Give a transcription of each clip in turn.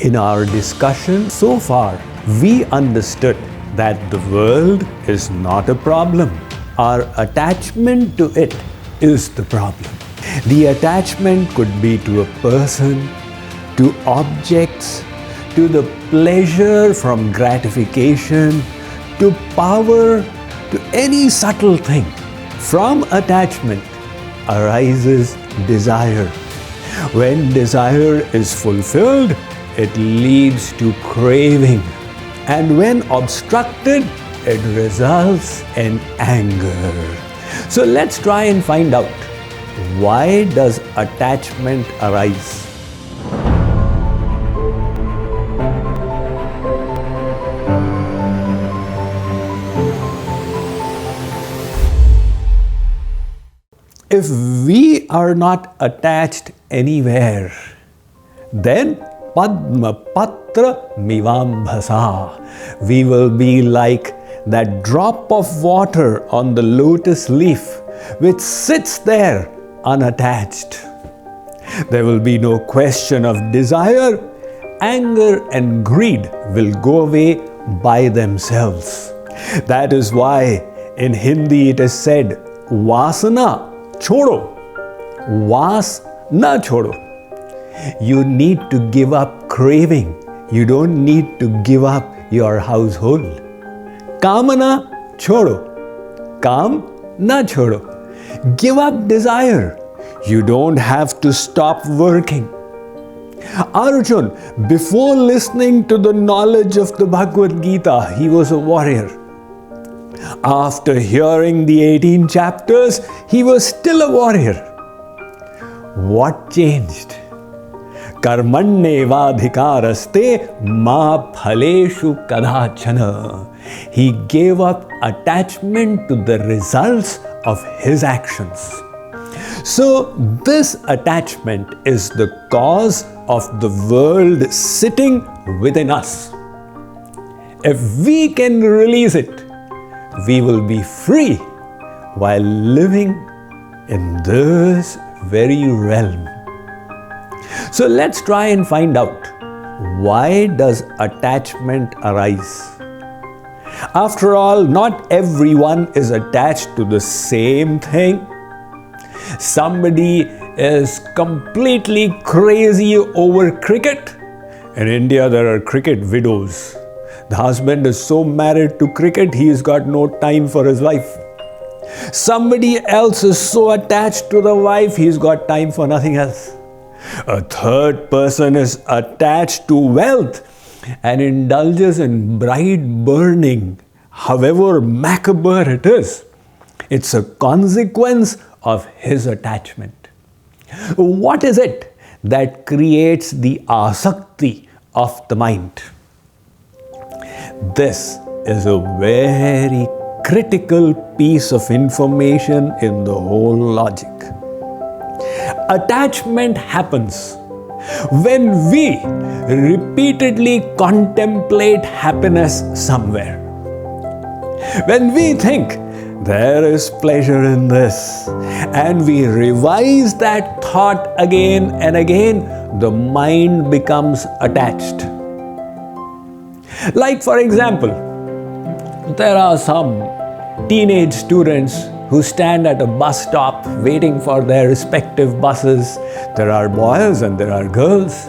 In our discussion so far, we understood that the world is not a problem. Our attachment to it is the problem. The attachment could be to a person, to objects, to the pleasure from gratification, to power, to any subtle thing. From attachment arises desire. When desire is fulfilled, it leads to craving. And when obstructed, it results in anger. So let's try and find out, why does attachment arise? If we are not attached anywhere, then Padma Patra Mivambhasa, we will be like that drop of water on the lotus leaf which sits there unattached. There will be no question of desire. Anger and greed will go away by themselves. That is why in Hindi it is said, Vasana chodo, Vas na chodo. You need to give up craving. You don't need to give up your household. Kamana chodo, Kam na chodo. Give up desire. You don't have to stop working. Arjun, before listening to the knowledge of the Bhagavad Gita, he was a warrior. After hearing the 18 chapters, he was still a warrior. What changed? Karmanne vadhikaraste ma phaleshu kadachana. He gave up attachment to the results of his actions. So this attachment is the cause of the world sitting within us. If we can release it, we will be free while living in this very realm. So let's try and find out, why does attachment arise? After all, not everyone is attached to the same thing. Somebody is completely crazy over cricket. In India, there are cricket widows. The husband is so married to cricket, he's got no time for his wife. Somebody else is so attached to the wife, he's got time for nothing else. A third person is attached to wealth and indulges in bright burning, however macabre it is. It's a consequence of his attachment. What is it that creates the asakti of the mind? This is a very critical piece of information in the whole logic. Attachment happens when we repeatedly contemplate happiness somewhere. When we think there is pleasure in this, and we revise that thought again and again, the mind becomes attached. Like for example, there are some teenage students who stand at a bus stop waiting for their respective buses. There are boys and there are girls.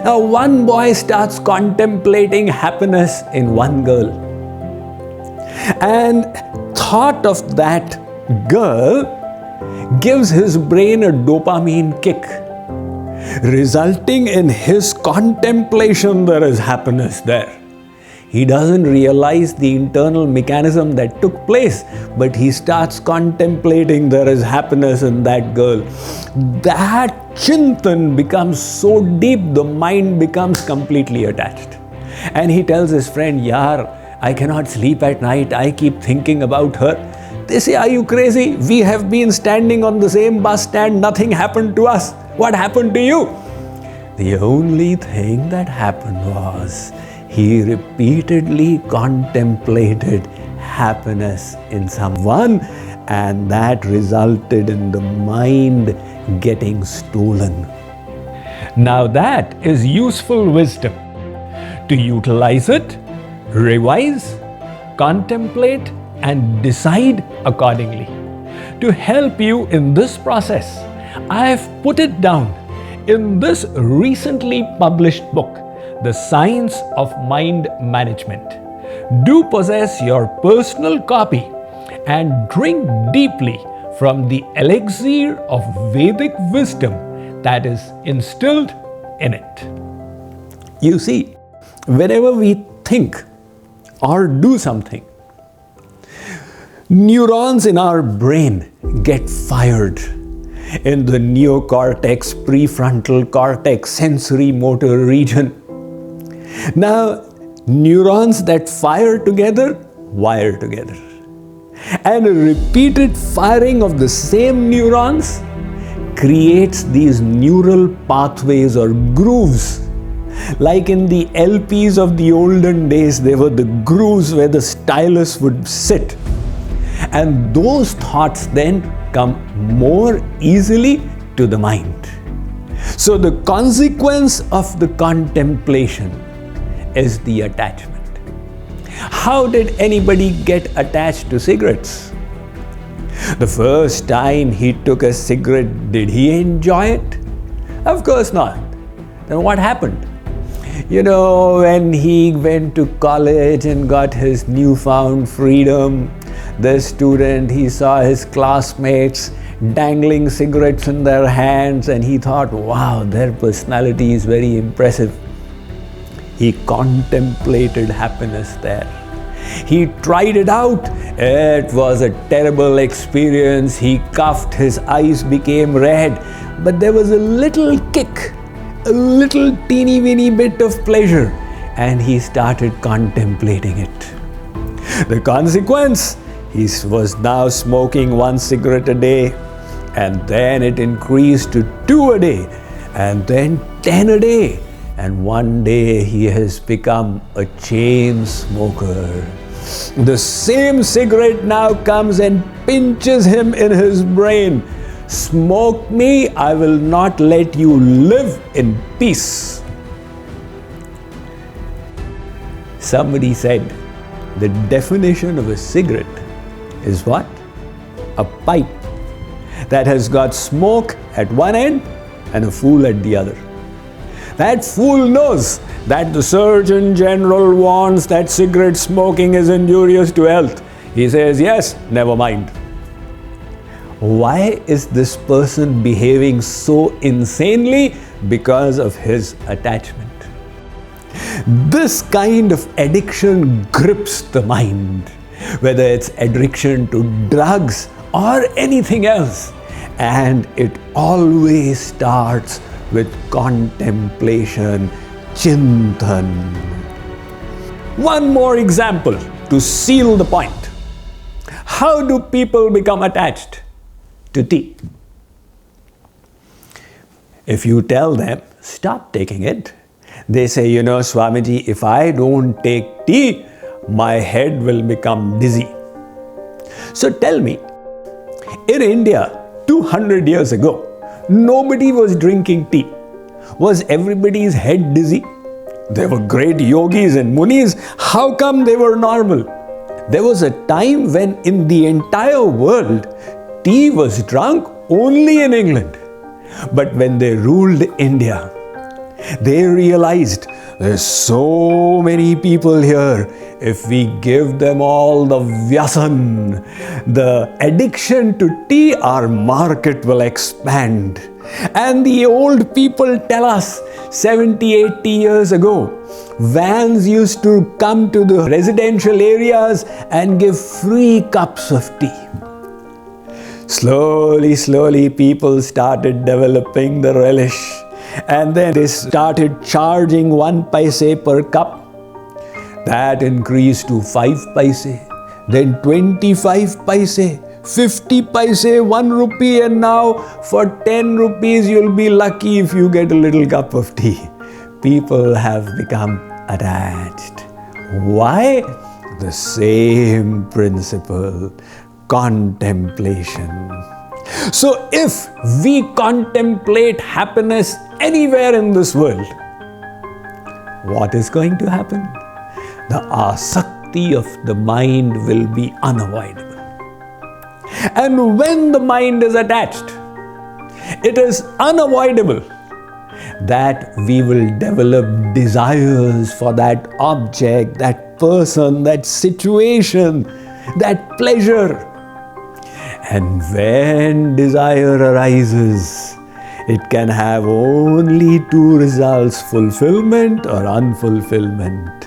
Now one boy starts contemplating happiness in one girl, and thought of that girl gives his brain a dopamine kick, resulting in his contemplation there is happiness there. He doesn't realize the internal mechanism that took place, but he starts contemplating there is happiness in that girl. That chintan becomes so deep, the mind becomes completely attached. And he tells his friend, Yaar, I cannot sleep at night, I keep thinking about her. They say, are you crazy? We have been standing on the same bus stand, nothing happened to us. What happened to you? The only thing that happened was, he repeatedly contemplated happiness in someone, and that resulted in the mind getting stolen. Now that is useful wisdom. To utilize it, revise, contemplate, and decide accordingly. To help you in this process, I have put it down in this recently published book, The Science of Mind Management. Do possess your personal copy and drink deeply from the elixir of Vedic wisdom that is instilled in it. You see, whenever we think or do something, neurons in our brain get fired in the neocortex, prefrontal cortex, sensory motor region. Now, neurons that fire together, wire together. And a repeated firing of the same neurons creates these neural pathways or grooves. Like in the LPs of the olden days, there were the grooves where the stylus would sit. And those thoughts then come more easily to the mind. So the consequence of the contemplation is the attachment. How did anybody get attached to cigarettes? The first time he took a cigarette, did he enjoy it? Of course not. Then what happened? You know, when he went to college and got his newfound freedom, the student, he saw his classmates dangling cigarettes in their hands and he thought, wow, their personality is very impressive. He contemplated happiness there. He tried it out. It was a terrible experience. He coughed, his eyes became red, but there was a little kick, a little teeny weeny bit of pleasure, and he started contemplating it. The consequence, he was now smoking 1 cigarette a day, and then it increased to 2 a day, and then 10 a day. And one day he has become a chain smoker. The same cigarette now comes and pinches him in his brain. Smoke me, I will not let you live in peace. Somebody said the definition of a cigarette is what? A pipe that has got smoke at one end and a fool at the other. That fool knows that the Surgeon General warns that cigarette smoking is injurious to health. He says, yes, never mind. Why is this person behaving so insanely? Because of his attachment. This kind of addiction grips the mind, whether it's addiction to drugs or anything else. And it always starts with contemplation, chintan. One more example to seal the point. How do people become attached to tea? If you tell them, stop taking it, they say, you know, Swamiji, if I don't take tea, my head will become dizzy. So tell me, in India, 200 years ago, nobody was drinking tea. Was everybody's head dizzy? There were great yogis and munis. How come they were normal? There was a time when in the entire world, tea was drunk only in England. But when they ruled India, they realized there's so many people here. If we give them all the vyasan, the addiction to tea, our market will expand. And the old people tell us 70, 80 years ago, vans used to come to the residential areas and give free cups of tea. Slowly, people started developing the relish. And then they started charging 1 paise per cup. That increased to 5 paise, then 25 paise, 50 paise, 1 rupee, and now for 10 rupees you'll be lucky if you get a little cup of tea. People have become attached. Why? The same principle, contemplation. So if we contemplate happiness anywhere in this world, what is going to happen? The asakti of the mind will be unavoidable. And when the mind is attached, it is unavoidable that we will develop desires for that object, that person, that situation, that pleasure. And when desire arises, it can have only two results: fulfillment or unfulfillment.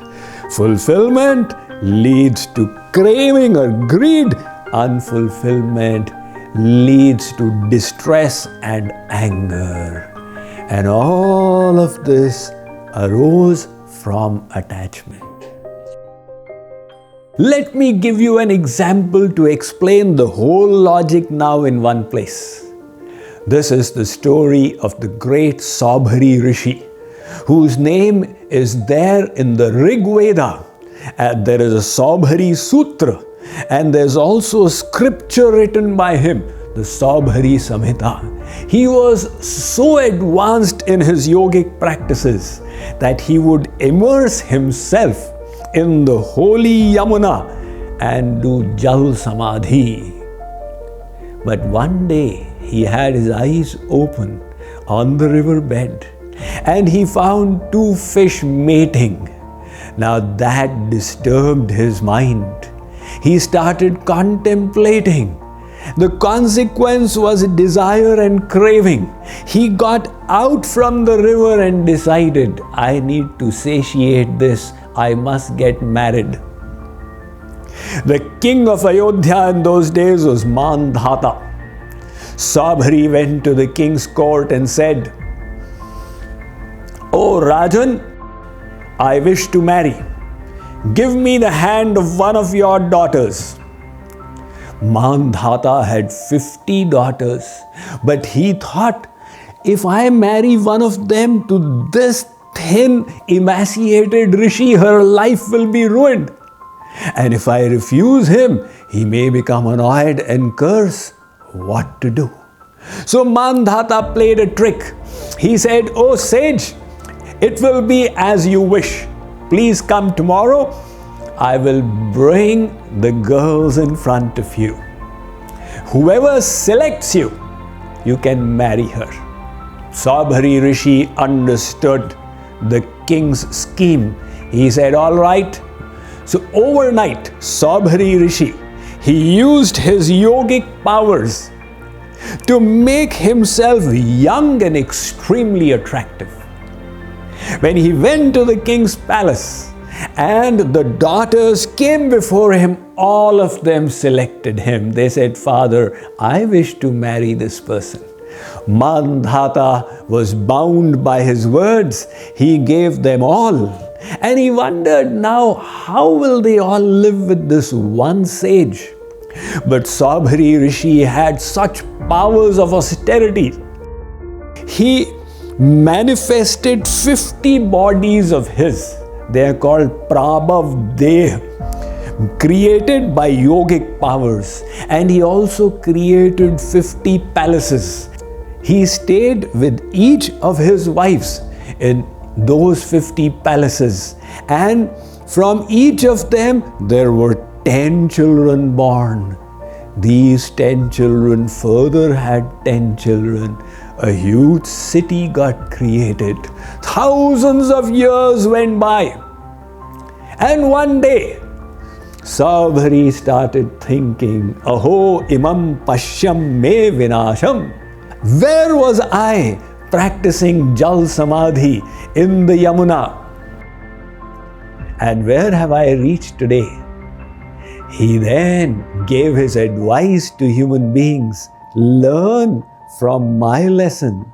Fulfillment leads to craving or greed. Unfulfillment leads to distress and anger. And all of this arose from attachment. Let me give you an example to explain the whole logic now in one place. This is the story of the great Swamiji Rishi, whose name is there in the Rig Veda. There is a Swamiji Sutra, and there's also a scripture written by him, the Swamiji Samhita. He was so advanced in his yogic practices that he would immerse himself in the holy Yamuna and do Jal Samadhi. But one day he had his eyes open on the riverbed and he found two fish mating. Now that disturbed his mind. He started contemplating. The consequence was desire and craving. He got out from the river and decided, I need to satiate this. I must get married. The king of Ayodhya in those days was Mandhata. Swamiji went to the king's court and said, "O Rajan, I wish to marry. Give me the hand of one of your daughters." Mandhata had 50 daughters, but he thought, if I marry one of them to this thin, emaciated rishi, her life will be ruined. And if I refuse him, he may become annoyed and curse. What to do? So Mandhata played a trick. He said, "O sage, it will be as you wish. Please come tomorrow. I will bring the girls in front of you. Whoever selects you, you can marry her." Swamiji Rishi understood the king's scheme. He said, "All right." So overnight, Swamiji Rishi, he used his yogic powers to make himself young and extremely attractive. When he went to the king's palace and the daughters came before him, all of them selected him. They said, "Father, I wish to marry this person." Mandhata was bound by his words. He gave them all. And he wondered, now how will they all live with this one sage? But Swamiji Rishi had such powers of austerity. He manifested 50 bodies of his. They are called Prabhav Deh, created by yogic powers. And he also created 50 palaces. He stayed with each of his wives in those 50 palaces. And from each of them, there were 10 children born. These 10 children further had 10 children. A huge city got created. Thousands of years went by. And one day, Swamiji started thinking, "Aho imam pashyam me vinasham." Where was I practicing Jal Samadhi in the Yamuna? And where have I reached today? He then gave his advice to human beings. Learn from my lesson.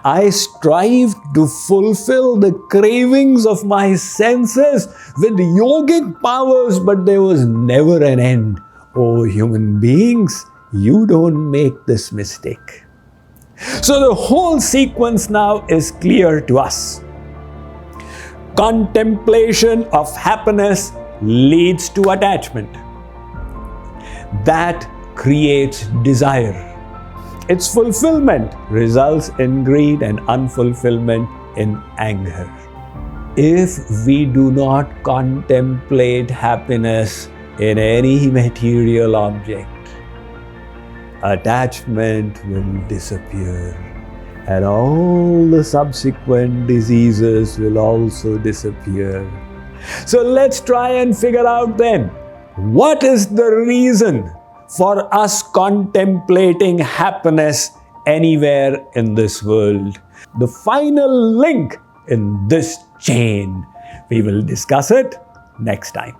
I strive to fulfill the cravings of my senses with yogic powers, but there was never an end. Oh, human beings, you don't make this mistake. So the whole sequence now is clear to us. Contemplation of happiness leads to attachment. That creates desire. its fulfillment results in greed, and unfulfillment in anger. If we do not contemplate happiness in any material object, attachment will disappear, and all the subsequent diseases will also disappear. So let's try and figure out then, what is the reason for us contemplating happiness anywhere in this world? The final link in this chain. We will discuss it next time.